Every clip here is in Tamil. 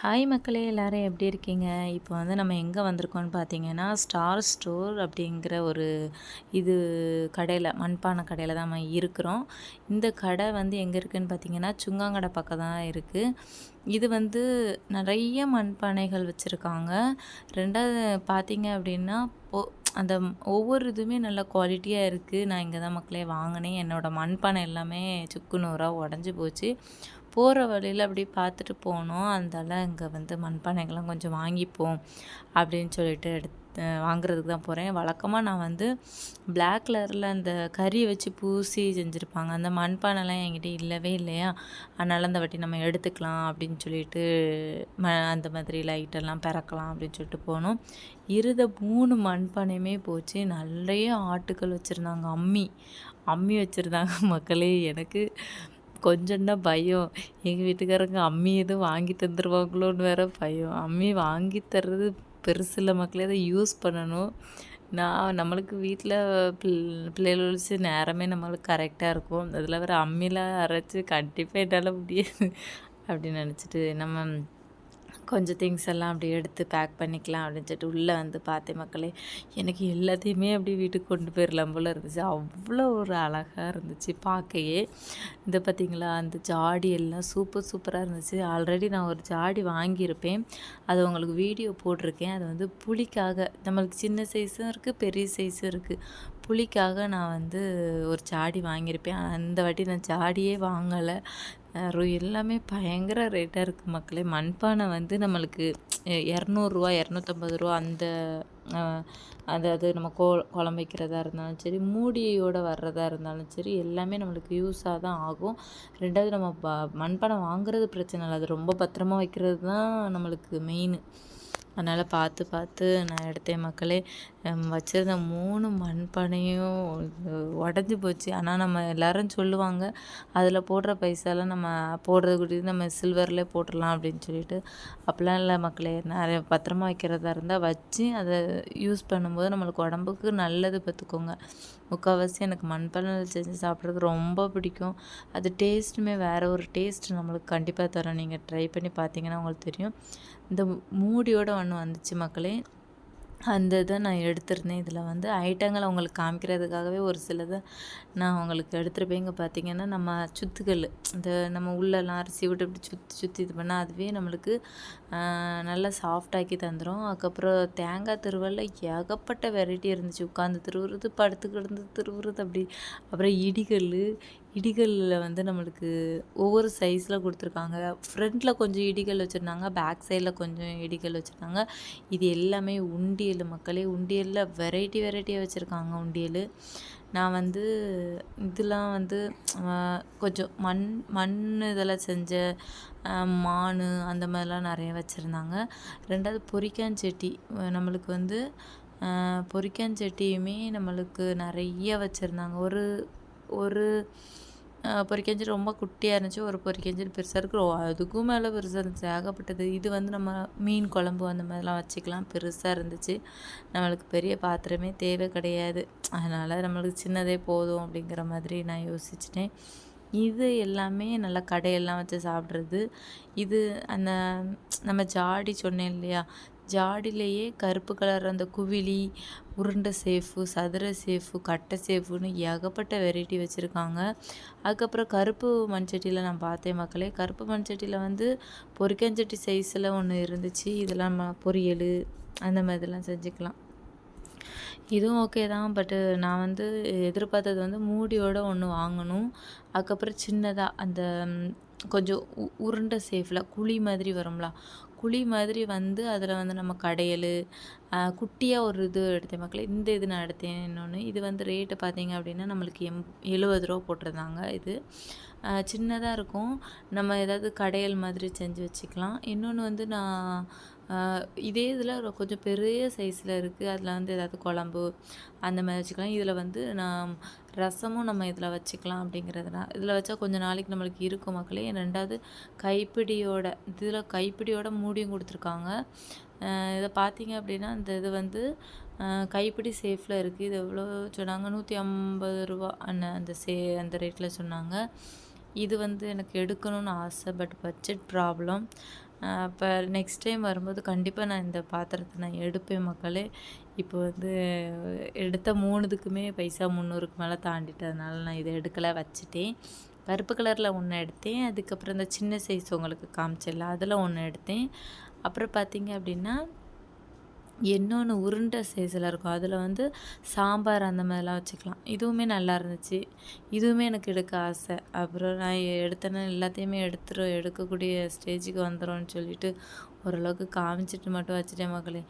ஹாய் மக்களே, எல்லாரும் எப்படி இருக்கீங்க? இப்போ வந்து நம்ம எங்கே வந்திருக்கோம்னு பார்த்தீங்கன்னா, ஸ்டார் ஸ்டோர் அப்படிங்கிற ஒரு இது கடையில், மண்பானை கடையில் தான் நம்ம இருக்கிறோம். இந்த கடை வந்து எங்கே இருக்குதுன்னு பார்த்தீங்கன்னா, சுங்காங்கடை பக்கம் தான் இருக்குது. இது வந்து நிறைய மண்பானைகள் வச்சுருக்காங்க. 2வது பார்த்தீங்க அப்படின்னா, அந்த ஒவ்வொரு இதுவுமே நல்ல குவாலிட்டியாக இருக்குது. நான் இங்கே தான் மக்களே வாங்கினேன். என்னோடய மண்பானை எல்லாமே சுக்கு நூறாக உடஞ்சி போச்சு. போகிற வழியில் அப்படியே பார்த்துட்டு போனோம். அதனால இங்கே வந்து மண்பானைகள்லாம் கொஞ்சம் வாங்கிப்போம் அப்படின்னு சொல்லிட்டு வாங்குறதுக்கு தான் போகிறேன். வழக்கமாக நான் வந்து பிளாக் கலரில் அந்த கறி வச்சு பூசி செஞ்சுருப்பாங்க. அந்த மண்பானைலாம் என்கிட்ட இல்லவே இல்லையா, அதனால் அந்த வாட்டி நம்ம எடுத்துக்கலாம் அப்படின்னு சொல்லிட்டு அந்த மாதிரி லைட்டெல்லாம் பிறக்கலாம் அப்படின்னு சொல்லிட்டு போனோம். 3 மண்பானையுமே போச்சு. நிறைய ஆட்டுக்கள் வச்சுருந்தாங்க. அம்மி வச்சுருந்தாங்க மக்களே. எனக்கு கொஞ்சம் தான் பயம். எங்கள் வீட்டுக்காரங்க அம்மி எதுவும் வாங்கி தந்துருவாங்களோன்னு வேற பயம். அம்மி வாங்கி தர்றது பெருசு இல்லை மக்களே, அதை யூஸ் பண்ணணும். நம்மளுக்கு வீட்டில் பிள்ளைகள் வச்சு நேரமே நம்மளுக்கு கரெக்டாக இருக்கும். அதில் வேறு அம்மியில் அரைச்சி கண்டிப்பாக என்னால் முடியாது அப்படின்னு நினச்சிட்டு நம்ம கொஞ்சம் திங்ஸ் எல்லாம் அப்படி எடுத்து பேக் பண்ணிக்கலாம் அப்படின்னு சொல்லிட்டு உள்ளே வந்து பார்த்தேன் மக்களே. எனக்கு எல்லாத்தையுமே அப்படி வீட்டுக்கு கொண்டு போயிடலாம் போல் இருந்துச்சு. அவ்வளோ ஒரு அழகாக இருந்துச்சு பார்க்கையே. இந்த பார்த்திங்களா, அந்த ஜாடி எல்லாம் சூப்பராக இருந்துச்சு. ஆல்ரெடி நான் ஒரு ஜாடி வாங்கியிருப்பேன். அது உங்களுக்கு வீடியோ போட்டிருக்கேன். அது வந்து புளிக்காக, நம்மளுக்கு சின்ன சைஸும் இருக்குது, பெரிய சைஸும் இருக்குது. புளிக்காக நான் வந்து ஒரு ஜாடி வாங்கியிருப்பேன். அந்த வாட்டி நான் ஜாடியே வாங்கலை. எல்லாமே பயங்கர ரேட்டாக இருக்குது மக்களே. மண்பானை வந்து நம்மளுக்கு ரூ. 200 250 அந்த அதாவது நம்ம குழம்பு வைக்கிறதா இருந்தாலும் சரி, மூடியோடு வர்றதா இருந்தாலும் சரி, எல்லாமே நம்மளுக்கு யூஸாக தான் ஆகும். 2வது நம்ம மண்பானை வாங்குறது பிரச்சனை இல்லை, அது ரொம்ப பத்திரமா வைக்கிறது தான் நம்மளுக்கு மெயின். அதனால் பார்த்து நான் எடுத்தேன் மக்களே. வச்சுருந்த 3 மண்பானையும் உடஞ்சி போச்சு. ஆனால் நம்ம எல்லோரும் சொல்லுவாங்க, அதில் போடுற பைசாலாம் நம்ம போடுறது கூட்டி நம்ம சில்வர்லேயே போட்டுடலாம் அப்படின்னு சொல்லிட்டு. அப்படிலாம் இல்லை மக்களே. நிறைய பத்திரமா வைக்கிறதா இருந்தால் வச்சு அதை யூஸ் பண்ணும்போது நம்மளுக்கு உடம்புக்கு நல்லது பார்த்துக்கோங்க. முக்கால்வாசி எனக்கு மண்பானையில் செஞ்சு சாப்பிட்றது ரொம்ப பிடிக்கும். அது டேஸ்ட்டுமே வேறு ஒரு டேஸ்ட் நம்மளுக்கு கண்டிப்பாக தரும். நீங்கள் ட்ரை பண்ணி பார்த்தீங்கன்னா உங்களுக்கு தெரியும். இந்த மூடியோட ஒன்று வந்துச்சு மக்களே. அந்த இதை நான் எடுத்திருந்தேன். இதில் வந்து ஐட்டங்களை உங்களுக்கு காமிக்கிறதுக்காகவே ஒரு சிலதை நான் உங்களுக்கு எடுத்துருப்பேன். இங்கே பார்த்தீங்கன்னா, நம்ம சுத்துக்கல், இந்த நம்ம உள்ளெல்லாம் அரிசி விட்டு இப்படி சுற்றி இது பண்ணால் அதுவே நம்மளுக்கு நல்லா சாஃப்டாக்கி தந்துடும். அதுக்கப்புறம் தேங்காய் திருவல்ல ஏகப்பட்ட வெரைட்டி இருந்துச்சு. உட்காந்து திருவுறது, படுத்து கிடந்து திருவுறது அப்படி. அப்புறம் இடிகளில் வந்து நம்மளுக்கு ஒவ்வொரு சைஸில் கொடுத்துருக்காங்க. ஃப்ரண்ட்டில் கொஞ்சம் இடிகள் வச்சுருந்தாங்க, பேக் சைடில் கொஞ்சம் இடிகள் வச்சுருந்தாங்க. இது எல்லாமே உண்டியல் மக்களே. உண்டியலில் வெரைட்டியாக வச்சுருக்காங்க உண்டியல். நான் வந்து இதெல்லாம் வந்து கொஞ்சம் மண் இதில் செஞ்ச மான் அந்த மாதிரிலாம் நிறைய வச்சுருந்தாங்க. 2வது பொரிக்காஞ்சட்டி, நம்மளுக்கு வந்து பொரிக்காஞ்சட்டியுமே நம்மளுக்கு நிறைய வச்சுருந்தாங்க. ஒரு பொரிக்கஞ்சல் ரொம்ப குட்டியாக இருந்துச்சு, ஒரு பொரிக்கஞ்சல் பெருசாக இருக்குது, அதுக்கும் மேலே பெருசாக இருந்துச்சு, ஏகப்பட்டது. இது வந்து நம்ம மீன் குழம்பு அந்த மாதிரிலாம் வச்சுக்கலாம், பெருசாக இருந்துச்சு. நம்மளுக்கு பெரிய பாத்திரமே தேவை கிடையாது, அதனால் நம்மளுக்கு சின்னதே போதும் அப்படிங்கிற மாதிரி நான் யோசிச்சிட்டேன். இது எல்லாமே நல்லா கடையெல்லாம் வச்சு சாப்பிட்றது. இது அந்த நம்ம ஜாடி சொன்னேன் இல்லையா, ஜாடிலேயே கருப்பு கலர் அந்த குவிலி, உருண்டை சேஃபு, சதுர சேஃபு, கட்டை சேஃபுன்னு ஏகப்பட்ட வெரைட்டி வச்சுருக்காங்க. அதுக்கப்புறம் கருப்பு மண்சட்டியில் நான் பார்த்தேன் மக்களே. கருப்பு மண்சட்டியில் வந்து பொரிக்கஞ்சட்டி சைஸில் ஒன்று இருந்துச்சு. இதெல்லாம் நம்ம பொரியல் அந்த மாதிரிலாம் செஞ்சுக்கலாம். இதுவும் ஓகே தான். பட்டு நான் வந்து எதிர்பார்த்தது வந்து மூடியோட ஒன்று வாங்கணும். அதுக்கப்புறம் சின்னதாக அந்த கொஞ்சம் உருண்டை சேஃபில் குழி மாதிரி வரும்ல, குழி மாதிரி வந்து அதில் வந்து நம்ம கடையல் குட்டியாக ஒரு இது எடுத்தேன் மக்களே. இந்த இது நான் எடுத்தேன். இன்னொன்று இது வந்து ரேட்டு பார்த்தீங்க அப்படின்னா நம்மளுக்கு 70 ரூபா போட்டிருந்தாங்க. இது சின்னதாக இருக்கும், நம்ம ஏதாவது கடையல் மாதிரி செஞ்சு வச்சுக்கலாம். இன்னொன்று வந்து நான் இதே இதில் கொஞ்சம் பெரிய சைஸில் இருக்குது, அதில் வந்து ஏதாவது குழம்பு அந்த மாதிரி வச்சுக்கலாம். இதில் வந்து நான் ரசமும் நம்ம இதில் வச்சுக்கலாம் அப்படிங்கிறதுனால இதில் வச்சா கொஞ்சம் நாளைக்கு நம்மளுக்கு இருக்கும் மக்களே. 2வது கைப்பிடியோட மூடியும் கொடுத்துருக்காங்க. இதை பார்த்தீங்க அப்படின்னா இந்த இது வந்து கைப்பிடி சேஃபில் இருக்குது. இது எவ்வளோ சொன்னாங்க, 150 ரூபா அந்த ரேட்டில் சொன்னாங்க. இது வந்து எனக்கு எடுக்கணும்னு ஆசை, பட் பட்ஜெட் ப்ராப்ளம். அப்போ நெக்ஸ்ட் டைம் வரும்போது கண்டிப்பாக நான் இந்த பாத்திரத்தை நான் எடுப்பேன் மக்களே. இப்போ வந்து எடுத்த 3க்குமே பைசா 300க்கு மேலே தாண்டிட்டதுனால நான் இதை எடுக்கலை, வச்சுட்டேன். கருப்பு கலரில் ஒன்று எடுத்தேன். அதுக்கப்புறம் இந்த சின்ன சைஸ் உங்களுக்கு காமிச்சிடல, அதில் ஒன்று எடுத்தேன். அப்புறம் பார்த்தீங்க அப்படின்னா இன்னொன்று உருண்டை சைஸில் இருக்கும், அதில் வந்து சாம்பார் அந்த மாதிரிலாம் வச்சுக்கலாம். இதுவுமே நல்லா இருந்துச்சு. இதுவுமே எனக்கு எடுக்க ஆசை. அப்புறம் நான் எடுத்தேன்னா எல்லாத்தையுமே எடுக்கக்கூடிய ஸ்டேஜுக்கு வந்துடும்னு சொல்லிட்டு ஓரளவுக்கு காமிச்சிட்டு மட்டும் வச்சுட்டேன் மக்களே.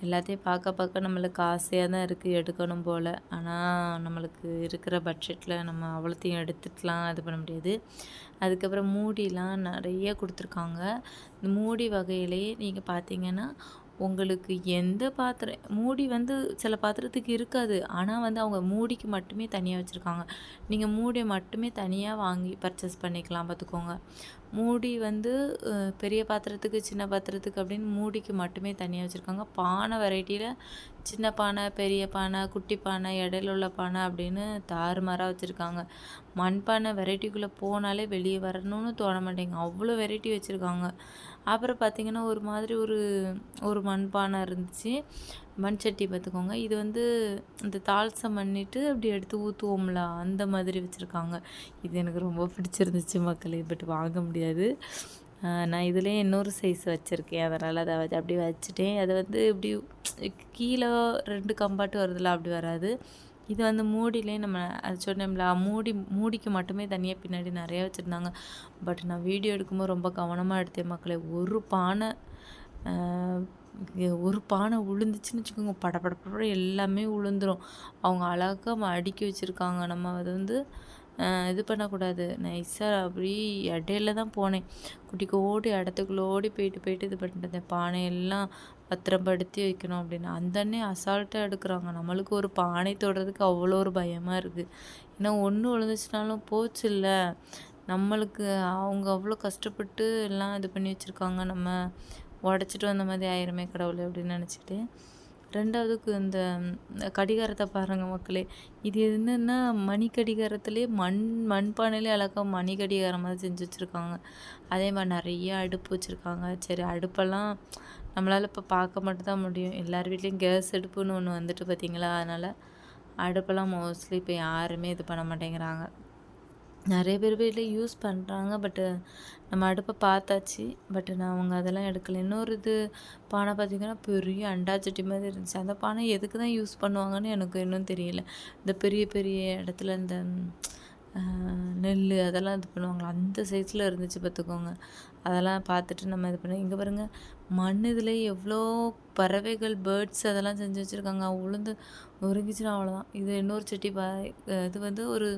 எல்லாத்தையும் பார்க்க நம்மளுக்கு ஆசையாக தான் இருக்குது, எடுக்கணும் போல். ஆனால் நம்மளுக்கு இருக்கிற பட்ஜெட்டில் நம்ம அவ்வளோத்தையும் எடுத்துக்கலாம், இது பண்ண முடியாது. அதுக்கப்புறம் மூடிலாம் நிறைய கொடுத்துருக்காங்க. இந்த மூடி வகையிலேயே நீங்கள் பார்த்தீங்கன்னா உங்களுக்கு எந்த பாத்திரம் மூடி வந்து சில பாத்திரத்துக்கு இருக்காது, ஆனால் வந்து அவங்க மூடிக்கு மட்டுமே தனியாக வச்சுருக்காங்க. நீங்கள் மூடியை மட்டுமே தனியாக வாங்கி பர்ச்சேஸ் பண்ணிக்கலாம் பார்த்துக்கோங்க. மூடி வந்து பெரிய பாத்திரத்துக்கு சின்ன பாத்திரத்துக்கு அப்படின்னு மூடிக்கு மட்டுமே தனியாக வச்சுருக்காங்க. பானை வெரைட்டியில் சின்ன பானை, பெரிய பானை, குட்டி பானை, இடையில உள்ள பானை அப்படின்னு தாறுமாறாக வச்சுருக்காங்க. மண்பானை வெரைட்டிக்குள்ளே போனாலே வெளியே வரணும்னு தோண மாட்டேங்க, அவ்வளோ வெரைட்டி வச்சுருக்காங்க. அப்புறம் பார்த்திங்கன்னா ஒரு மாதிரி ஒரு மண்பானை இருந்துச்சு, மண் சட்டி பார்த்துக்கோங்க. இது வந்து இந்த தாள்சம் பண்ணிவிட்டு அப்படி எடுத்து ஊற்றுவோம்ல, அந்த மாதிரி வச்சுருக்காங்க. இது எனக்கு ரொம்ப பிடிச்சிருந்துச்சு மக்களே, பட் வாங்க முடியாது. நான் இதுலேயே இன்னொரு சைஸ் வச்சுருக்கேன், அதனால் அதை அப்படியே வச்சுட்டேன். அதை வந்து இப்படி கீழே 2 கம்பார்ட் வருதுல, அப்படி வராது. இது வந்து மூடிலே நம்ம அது சொன்னோம்ல, மூடிக்கு மட்டுமே தனியாக பின்னாடி நிறையா வச்சுருந்தாங்க. பட் நான் வீடியோ எடுக்கும்போது ரொம்ப கவனமாக எடுத்தேன் மக்களே. ஒரு பானை விழுந்துச்சுன்னு வச்சுக்கோங்க, படப்பட எல்லாமே விழுந்துடும். அவங்க அழகாக அடுக்கி வச்சுருக்காங்க. நம்ம அதை வந்து இது பண்ணக்கூடாது. நைஸாக அப்படி இடையில தான் போனேன், குட்டிக்கு இடத்துக்குள்ளே ஓடி போயிட்டு இது பண்ணிட்டு பானையெல்லாம் பத்திரப்படுத்தி வைக்கணும் அப்படின்னு. அந்த அண்ணே அசால்ட்டாக எடுக்கிறாங்க. நம்மளுக்கு ஒரு பானை தொடுறதுக்கு அவ்வளோ ஒரு பயமாக இருக்குது. ஏன்னா ஒன்று விழுந்துச்சுனாலும் போச்சு இல்லை, நம்மளுக்கு அவங்க அவ்வளோ கஷ்டப்பட்டு எல்லாம் இது பண்ணி வச்சுருக்காங்க, நம்ம உடச்சிட்டு வந்த மாதிரி ஆயிருமே கடவுளை அப்படின்னு நினச்சிக்கிட்டு. 2வதுக்கு இந்த கடிகாரத்தை பாருங்கள் மக்களே. இது என்னென்னா மணி கடிகாரத்துலேயே மண்பானையிலே அழகாக மணி கடிகாரம் மாதிரி செஞ்சு வச்சுருக்காங்க. அதே மாதிரி நிறைய அடுப்பு வச்சுருக்காங்க. சரி, அடுப்பெல்லாம் நம்மளால் இப்போ பார்க்க மட்டும்தான் முடியும். எல்லார் வீட்லேயும் கேஸ் அடுப்புன்னு ஒன்று வந்துட்டு பார்த்தீங்களா, அதனால் அடுப்பெல்லாம் மோஸ்ட்லி இப்போ யாருமே இது பண்ண மாட்டேங்கிறாங்க. நிறைய பேர் வீட்டில் யூஸ் பண்ணுறாங்க, பட்டு நம்ம அடுப்பை பார்த்தாச்சு, பட் அவங்க அதெல்லாம் எடுக்கலை. இன்னொரு இது பானை பார்த்திங்கன்னா பெரிய அண்டாச்சட்டி மாதிரி இருந்துச்சு. அந்த பானை எதுக்கு தான் யூஸ் பண்ணுவாங்கன்னு எனக்கு இன்னும் தெரியல. இந்த பெரிய பெரிய இடத்துல இந்த நெல் அதெல்லாம் இது பண்ணுவாங்களா, அந்த சைஸில் இருந்துச்சு பார்த்துக்கோங்க. அதெல்லாம் பார்த்துட்டு நம்ம இது பண்ண. இங்கே பாருங்கள், மண் இதில் எவ்வளோ பறவைகள், பேர்ட்ஸ் அதெல்லாம் செஞ்சு வச்சுருக்காங்க. உளுந்து நொறுங்கிச்சுன்னா அவ்வளோதான். இது இன்னொரு சட்டி இது வந்து ஒரு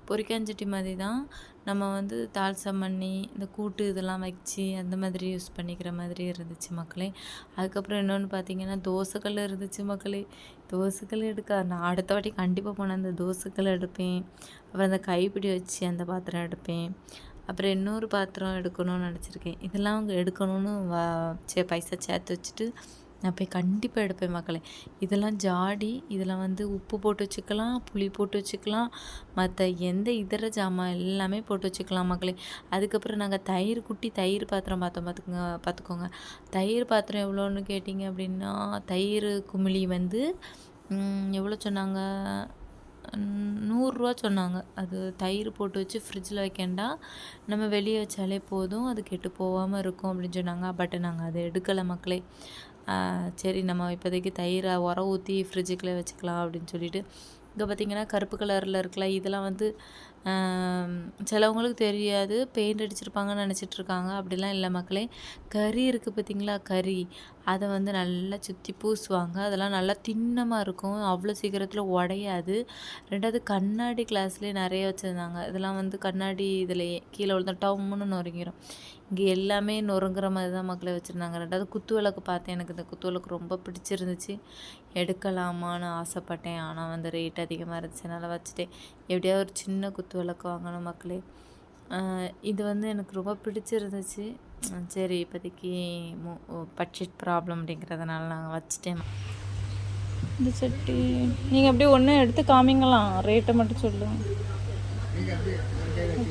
பொரிக்காஞ்சட்டி மாதிரி தான். நம்ம வந்து தாள்சம் பண்ணி இந்த கூட்டு இதெல்லாம் வச்சு அந்த மாதிரி யூஸ் பண்ணிக்கிற மாதிரி இருந்துச்சு மக்களே. அதுக்கப்புறம் இன்னொன்று பார்த்திங்கன்னா தோசைக்கல் இருந்துச்சு மக்களே. தோசைக்கல் நான் அடுத்த வாட்டி கண்டிப்பாக போனேன் அந்த தோசைக்கல் எடுப்பேன். அப்புறம் அந்த கைப்பிடி வச்சு அந்த பாத்திரம் எடுப்பேன். அப்புறம் இன்னொரு பாத்திரம் எடுக்கணும்னு நினச்சிருக்கேன். இதெல்லாம் அவங்க எடுக்கணும்னு பைசா சேர்த்து வச்சுட்டு நான் போய் கண்டிப்பாக எடுப்பேன் மக்களே. இதெல்லாம் ஜாடி, இதெல்லாம் வந்து உப்பு போட்டு வச்சுக்கலாம், புளி போட்டு வச்சுக்கலாம், மற்ற எந்த இதர ஜாமான் எல்லாமே போட்டு வச்சுக்கலாம் மக்களே. அதுக்கப்புறம் நாங்கள் குட்டி தயிர் பாத்திரம் பார்த்தோம் பார்த்துக்கோங்க. தயிர் பாத்திரம் எவ்வளோன்னு கேட்டிங்க அப்படின்னா, தயிர் குமிழி வந்து எவ்வளோ சொன்னாங்க, 100 ரூபா சொன்னாங்க. அது தயிர் போட்டு வச்சு ஃப்ரிட்ஜில் வைக்கண்டா, நம்ம வெளியே வச்சாலே போதும், அது கெட்டு போகாமல் இருக்கும் அப்படின்னு சொன்னாங்க. பட் நாங்கள் அதை எடுக்கலை மக்களே. சரி, நம்ம இப்போதைக்கு தயிரை உரம் ஊற்றி ஃப்ரிட்ஜுக்குள்ளே வச்சுக்கலாம் அப்படின்னு சொல்லிட்டு. இங்கே பார்த்திங்கன்னா கருப்பு கலரில் இருக்குல்ல, இதெல்லாம் வந்து சிலவங்களுக்கு தெரியாது, பெயிண்ட் அடிச்சிருப்பாங்கன்னு நினச்சிட்ருக்காங்க. அப்படிலாம் இல்லை மக்களே. கறி இருக்குது பார்த்திங்களா, கறி அதை வந்து நல்லா சுற்றி பூசுவாங்க. அதெல்லாம் நல்லா திண்ணமாக இருக்கும், அவ்வளோ சீக்கிரத்தில் உடையாது. 2வது கண்ணாடி கிளாஸ்லேயே நிறைய வச்சுருந்தாங்க. இதெல்லாம் வந்து கண்ணாடி இதுலேயே கீழே விழுந்தா டம்முன்னு நொறுங்கிடும். இங்கே எல்லாமே நொறுங்குற மாதிரி தான் மக்களை வச்சுருந்தாங்க. 2வது குத்து விளக்கு பார்த்தேன், எனக்கு இந்த குத்து விளக்கு ரொம்ப பிடிச்சிருந்துச்சு, எடுக்கலாமான்னு ஆசைப்பட்டேன். ஆனால் வந்து ரேட் அதிகமாக இருந்துச்சுனால வச்சுட்டேன். எப்படியாவது ஒரு சின்ன குத்து விளக்கு வாங்கணும் மக்களே. இது வந்து எனக்கு ரொம்ப பிடிச்சிருந்துச்சு. சரி, இப்போதைக்கு பட்ஜெட் ப்ராப்ளம் அப்படிங்கிறதுனால நாங்கள் வச்சுட்டேன். இந்த சட்டி நீங்கள் அப்படியே ஒன்று எடுத்து காமிங்களாம், ரேட்டை மட்டும் சொல்லுங்கள்.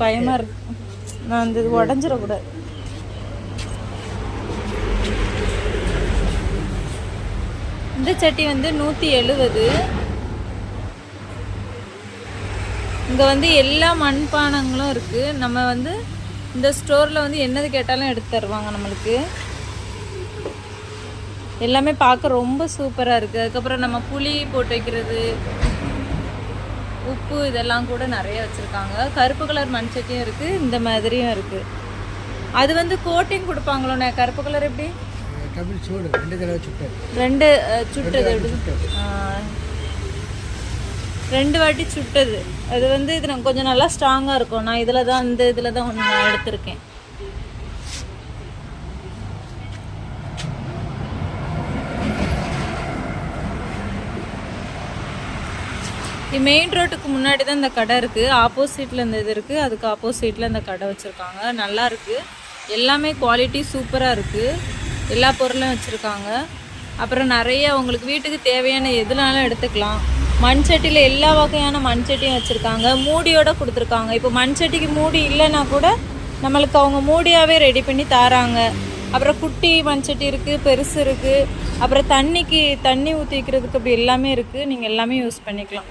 பயமாக இருக்கு, நான் இந்த உடஞ்சிடக்கூடாது. இந்த சட்டி வந்து 170. இங்கே வந்து எல்லா மண்பானங்களும் இருக்குது. நம்ம வந்து இந்த ஸ்டோரில் வந்து என்னது கேட்டாலும் எடுத்து தருவாங்க நம்மளுக்கு. எல்லாமே பார்க்க ரொம்ப சூப்பராக இருக்குது. அதுக்கப்புறம் நம்ம புளி போட்டு வைக்கிறது, உப்பு இதெல்லாம் கூட நிறைய வச்சுருக்காங்க. கருப்பு கலர் மண் சட்டியும் இருக்குது, இந்த மாதிரியும் இருக்குது. அது வந்து கோட்டிங் கொடுப்பாங்களோண்ணே. கருப்பு கலர் எப்படி? ரெண்டு சுட்டது ரெண்டு வாட்டி சுட்டது. அது வந்து இது நான் கொஞ்சம் நல்லா ஸ்ட்ராங்காக இருக்கும். நான் இதில் தான் இந்த இதில் தான் ஒன்று நான் எடுத்திருக்கேன். மெயின் ரோட்டுக்கு முன்னாடி தான் இந்த கடை இருக்குது. ஆப்போசிட்டில் இந்த இது இருக்குது, அதுக்கு ஆப்போசிட்டில் இந்த கடை வச்சுருக்காங்க. நல்லா இருக்குது. எல்லாமே குவாலிட்டி சூப்பராக இருக்குது. எல்லா பொருளும் வச்சுருக்காங்க. அப்புறம் நிறைய உங்களுக்கு வீட்டுக்கு தேவையான எதுனாலும் எடுத்துக்கலாம். மண் சட்டியில் எல்லா வகையான மண் சட்டியும் வச்சுருக்காங்க. மூடியோடு கொடுத்துருக்காங்க. இப்போ மண் சட்டிக்கு மூடி இல்லைன்னா கூட நம்மளுக்கு அவங்க மூடியாகவே ரெடி பண்ணி தராங்க. அப்புறம் குட்டி மண் சட்டி இருக்குது, பெருசு இருக்குது. அப்புறம் தண்ணி ஊற்றி வைக்கிறதுக்கு அப்படி எல்லாமே இருக்குது. நீங்கள் எல்லாமே யூஸ் பண்ணிக்கலாம்.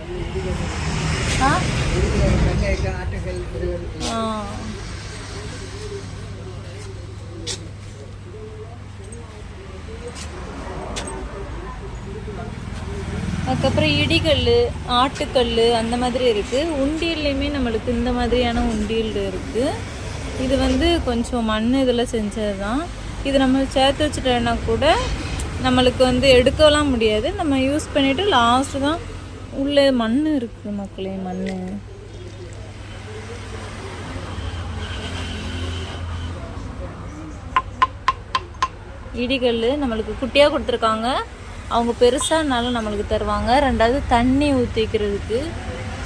அதுக்கப்புறம் இடிகல், ஆட்டுக்கல் அந்த மாதிரி இருக்குது. உண்டியல்லையுமே நம்மளுக்கு இந்த மாதிரியான உண்டியல் இருக்குது. இது வந்து கொஞ்சம் மண் இதில் செஞ்சது தான். இது நம்ம சேர்த்து வச்சுட்டோன்னா கூட நம்மளுக்கு வந்து எடுக்கலாம் முடியாது. நம்ம யூஸ் பண்ணிவிட்டு லாஸ்ட்டு தான் உள்ளே மண் இருக்குது மக்களே. மண் இடிகல் நம்மளுக்கு குட்டியாக கொடுத்துருக்காங்க. அவங்க பெருசானாலும் நம்மளுக்கு தருவாங்க. ரெண்டாவது தண்ணி ஊற்றிக்கிறதுக்கு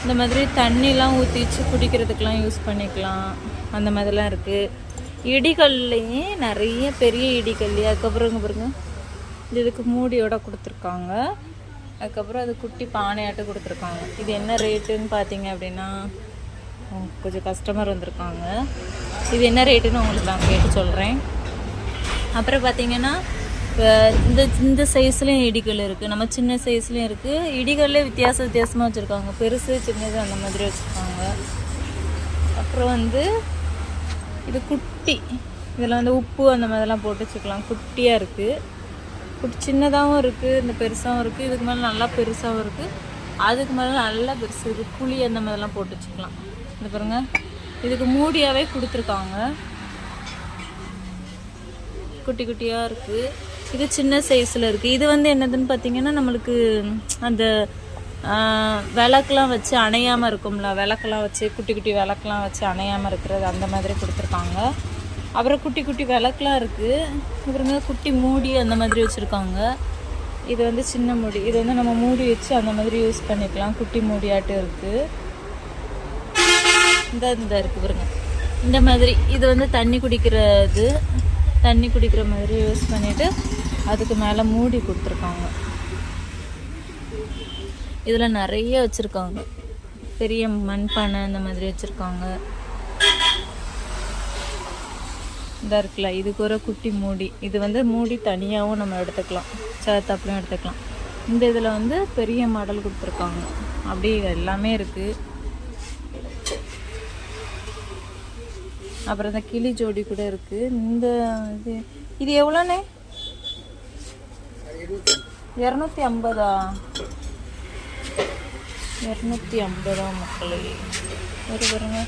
இந்த மாதிரி தண்ணிலாம் ஊற்றிச்சு குடிக்கிறதுக்கெலாம் யூஸ் பண்ணிக்கலாம். அந்த மாதிரிலாம் இருக்குது. இடிகல்லையே நிறைய பெரிய இடிகல். அதுக்கப்புறம் இங்கே பாருங்க, இதுக்கு மூடியோட கொடுத்துருக்காங்க. அதுக்கப்புறம் அது குட்டி பானையாட்டு கொடுத்துருக்காங்க. இது என்ன ரேட்டுன்னு பார்த்தீங்க அப்படின்னா, கொஞ்சம் கஸ்டமர் வந்திருக்காங்க. இது என்ன ரேட்டுன்னு உங்களுக்கு நான் கேட்டு சொல்கிறேன். அப்புறம் பார்த்தீங்கன்னா இந்த சைஸ்லேயும் இடிகல் இருக்குது, நம்ம சின்ன சைஸ்லேயும் இருக்குது. இடிகல்லே வித்தியாசமாக வச்சுருக்காங்க. பெருசு சின்னது அந்த மாதிரி வச்சுருக்காங்க. அப்புறம் வந்து இது குட்டி, இதில் வந்து உப்பு அந்த மாதிரிலாம் போட்டு வச்சுக்கலாம். குட்டியாக இருக்குது, சின்னதாகவும் இருக்குது, இந்த பெருசாகவும் இருக்குது. இதுக்கு மேலே நல்லா பெருசாகவும் இருக்குது, அதுக்கு மேலே நல்லா பெருசு இருக்குது. புளி அந்த மாதிரிலாம் போட்டு வச்சுக்கலாம். இந்த பாருங்க, இதுக்கு மூடியாகவே கொடுத்துருக்காங்க. குட்டி குட்டியாக இருக்குது. இது சின்ன சைஸில் இருக்குது. இது வந்து என்னதுன்னு பார்த்தீங்கன்னா, நம்மளுக்கு அந்த விளக்கெலாம் வச்சு அணையாமல் இருக்கும்ல, விளக்கெல்லாம் வச்சு குட்டி குட்டி விளக்கெலாம் வச்சு அணையாமல் இருக்கிறது அந்த மாதிரி கொடுத்துருக்காங்க. அப்புறம் குட்டி குட்டி விளக்கெலாம் இருக்குது. அப்புறமே குட்டி மூடி அந்த மாதிரி வச்சுருக்காங்க. இது வந்து சின்ன மூடி. இது வந்து நம்ம மூடி வச்சு அந்த மாதிரி யூஸ் பண்ணிக்கலாம். குட்டி மூடியாட்டு இருக்குது. இந்த இருக்குது பாருங்க, இந்த மாதிரி. இது வந்து தண்ணி குடிக்கிற மாதிரி யூஸ் பண்ணிவிட்டு அதுக்கு மேலே மூடி கொடுத்துருக்காங்க. இதில் நிறைய வச்சுருக்காங்க. பெரிய மண்பானை அந்த மாதிரி வச்சுருக்காங்க. இந்த இருக்குல்ல, இதுக்கு ஒரு குட்டி மூடி. இது வந்து மூடி தனியாகவும் நம்ம எடுத்துக்கலாம், சேர்த்தாப்புலையும் எடுத்துக்கலாம். இந்த இதில் வந்து பெரிய மாடல் கொடுத்துருக்காங்க. அப்படி எல்லாமே இருக்குது. அப்புறம் இந்த கிளி ஜோடி கூட இருக்குது. இந்த இது எவ்வளோண்ணே? 250. 250 மக்களே. பாருங்க,